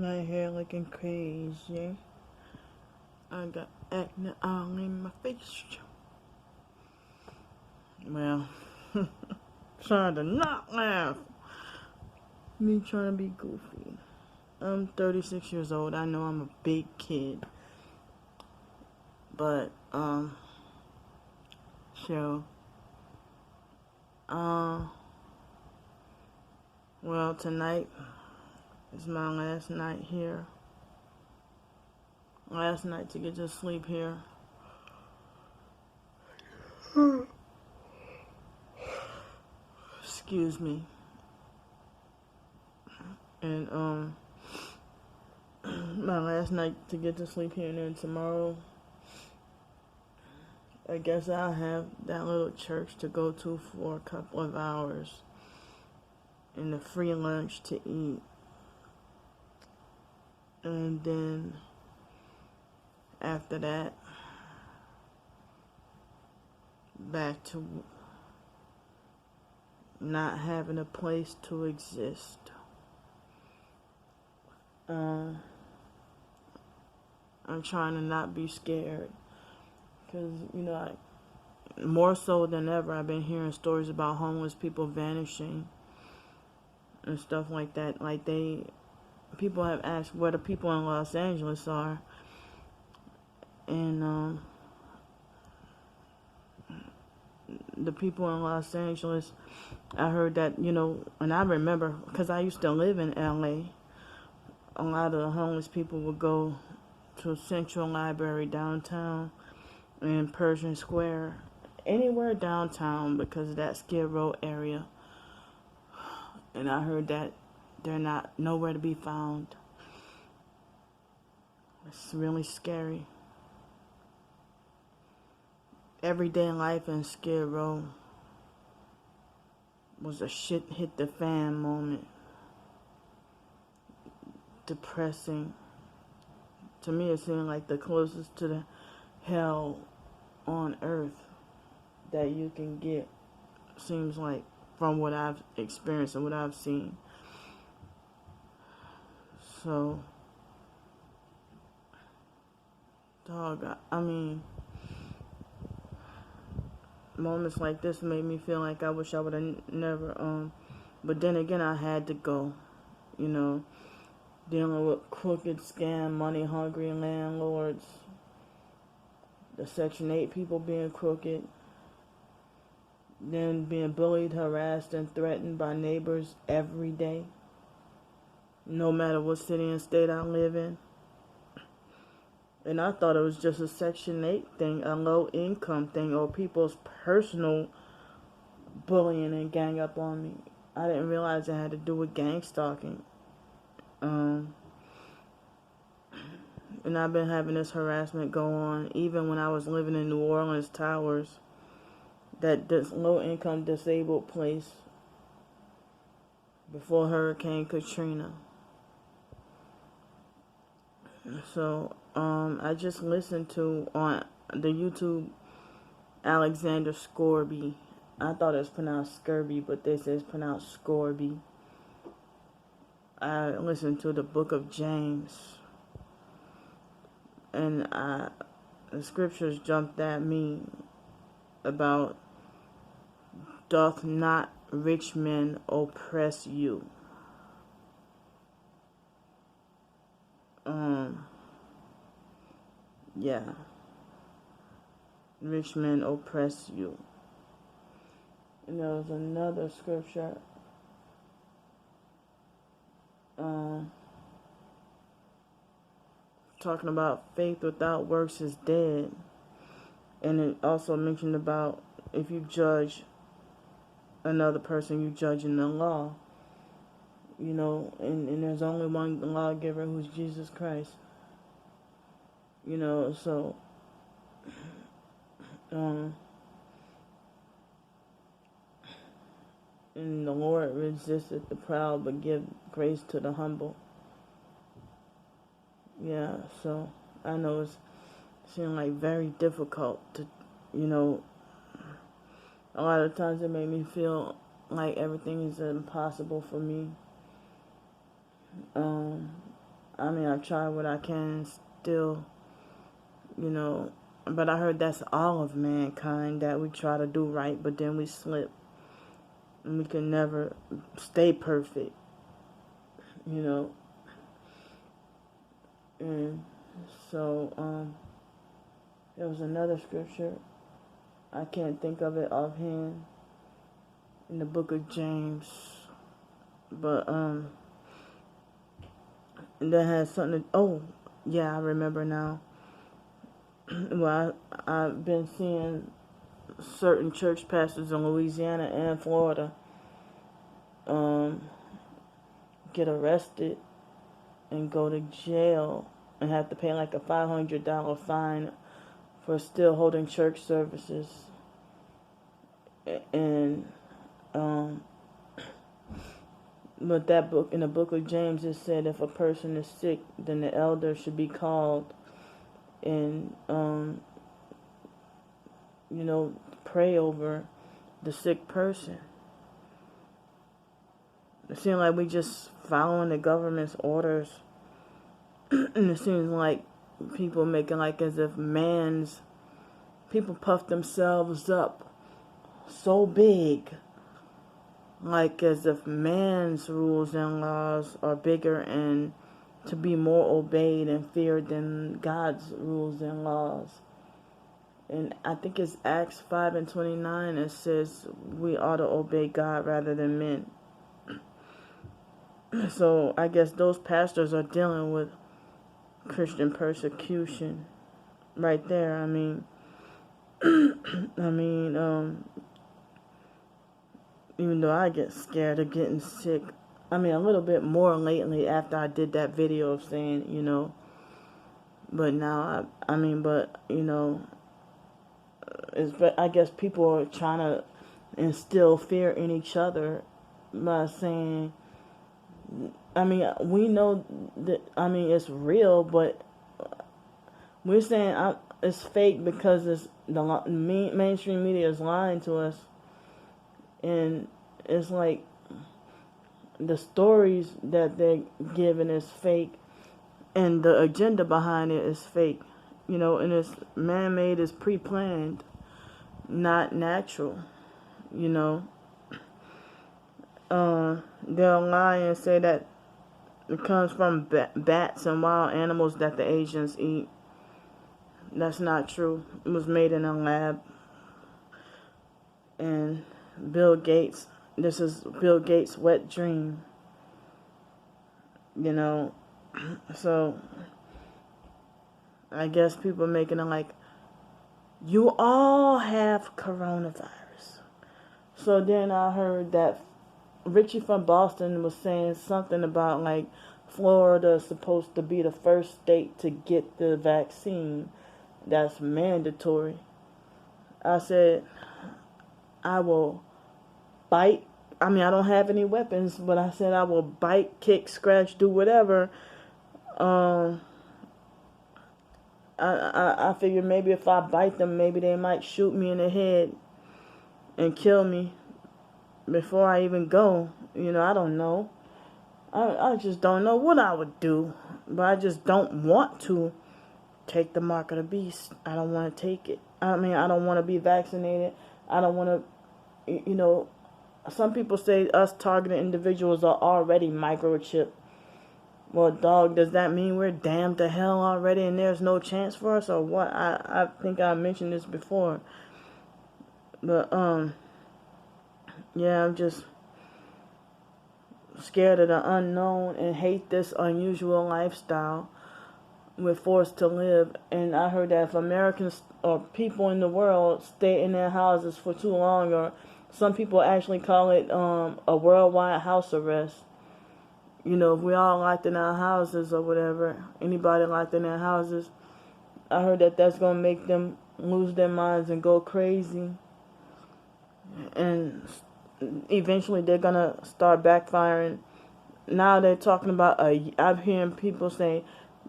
My hair looking crazy. I got acne all in my face. Well, trying to not laugh. Me trying to be goofy. I'm 36 years old. I know I'm a big kid. But, so, well, tonight is my last night here. Last night to get to sleep here. Excuse me. And, my last night to get to sleep here, and then tomorrow, I guess I'll have that little church to go to for a couple of hours. And a free lunch to eat. And then, after that, back to not having a place to exist. I'm trying to not be scared. Because, more so than ever, I've been hearing stories about homeless people vanishing and stuff like that. Like, people have asked where the people in Los Angeles are. And, the people in Los Angeles, I heard that, and I remember, because I used to live in LA, a lot of the homeless people would go to Central Library downtown and Pershing Square, anywhere downtown because of that Skid Row area. And I heard that they're not nowhere to be found. It's really scary. Everyday life in Skid Row was a shit hit the fan moment. Depressing. To me, it seemed like the closest to the hell on earth that you can get. Seems like, from what I've experienced and what I've seen. So, moments like this made me feel like I wish I would have never, but then again, I had to go, dealing with crooked, scam, money-hungry landlords, the Section 8 people being crooked, then being bullied, harassed, and threatened by neighbors every day, no matter what city and state I live in. And I thought it was just a Section 8 thing, a low-income thing, or people's personal bullying and gang up on me. I didn't realize it had to do with gang stalking. And I've been having this harassment go on even when I was living in New Orleans Towers, this low-income disabled place before Hurricane Katrina. So, I just listened to on the YouTube Alexander Scourby. I thought it was pronounced Scurby, but this is pronounced Scourby. I listened to the book of James. And the scriptures jumped at me about, doth not rich men oppress you? Yeah. Rich men oppress you. And there was another scripture, talking about faith without works is dead. And it also mentioned about if you judge another person, you judging the law. And there's only one lawgiver, who's Jesus Christ. So, and the Lord resisteth the proud, but give grace to the humble. Yeah, so I know it's seemed like very difficult to, a lot of times it made me feel like everything is impossible for me. I mean, I try what I can still, you know, but I heard that's all of mankind, that we try to do right, but then we slip. And we can never stay perfect, you know. And so, there was another scripture, I can't think of it offhand, in the book of James, but that has something to, oh yeah, I remember now. Well, I've been seeing certain church pastors in Louisiana and Florida get arrested and go to jail and have to pay like a $500 fine for still holding church services. And but that book, in the book of James, it said if a person is sick, then the elder should be called and you know, pray over the sick person. It seems like we just following the government's orders. And it seems like people making like as if people puff themselves up so big, like as if man's rules and laws are bigger and to be more obeyed and feared than God's rules and laws. And I think it's Acts 5:29. It says we ought to obey God rather than men. So I guess those pastors are dealing with Christian persecution right there. I mean, even though I get scared of getting sick, I mean, a little bit more lately after I did that video of saying, you know, but now, but, you know, I guess people are trying to instill fear in each other by saying, I mean, we know that, I mean, it's real, but we're saying it's fake because the mainstream media is lying to us. And it's like the stories that they're giving is fake, and the agenda behind it is fake, you know, and it's man-made, it's pre-planned, not natural, you know. They'll lie and say that it comes from bats and wild animals that the Asians eat. That's not true. It was made in a lab. And Bill Gates, this is Bill Gates' wet dream, you know. So I guess people making it like, you all have coronavirus. So then I heard that Richie from Boston was saying something about like Florida is supposed to be the first state to get the vaccine. That's mandatory. I said, I will bite. I mean, I don't have any weapons, but I said I will bite, kick, scratch, do whatever. I figured maybe if I bite them, maybe they might shoot me in the head and kill me before I even go. You know, I don't know. I just don't know what I would do. But I just don't want to take the mark of the beast. I don't want to take it. I mean, I don't want to be vaccinated. I don't want to, you know, some people say us targeted individuals are already microchipped. Well, dog, does that mean we're damned to hell already and there's no chance for us, or what? I think I mentioned this before. But, yeah, I'm just scared of the unknown and hate this unusual lifestyle we're forced to live. And I heard that if Americans or people in the world stay in their houses for too long, or some people actually call it a worldwide house arrest. You know, if we all locked in our houses or whatever, anybody locked in their houses, I heard that that's going to make them lose their minds and go crazy. And eventually they're going to start backfiring. Now they're talking about I'm hearing people say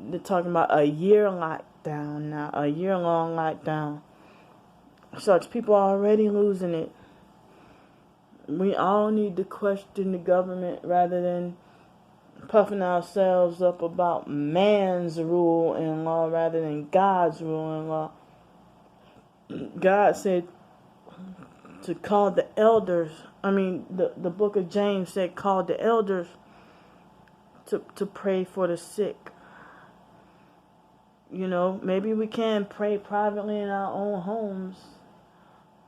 they're talking about a year lockdown now, a year-long lockdown. Sucks. People are already losing it. We all need to question the government rather than puffing ourselves up about man's rule and law rather than God's rule and law. God said to call the elders. The book of James said call the elders to pray for the sick. Maybe we can pray privately in our own homes.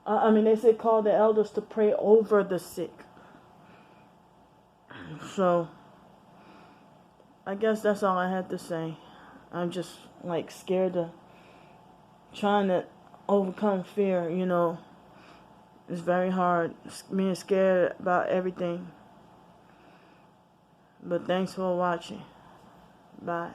They said call the elders to pray over the sick. So, I guess that's all I had to say. I'm just scared to trying to overcome fear, It's very hard being scared about everything. But thanks for watching. Bye.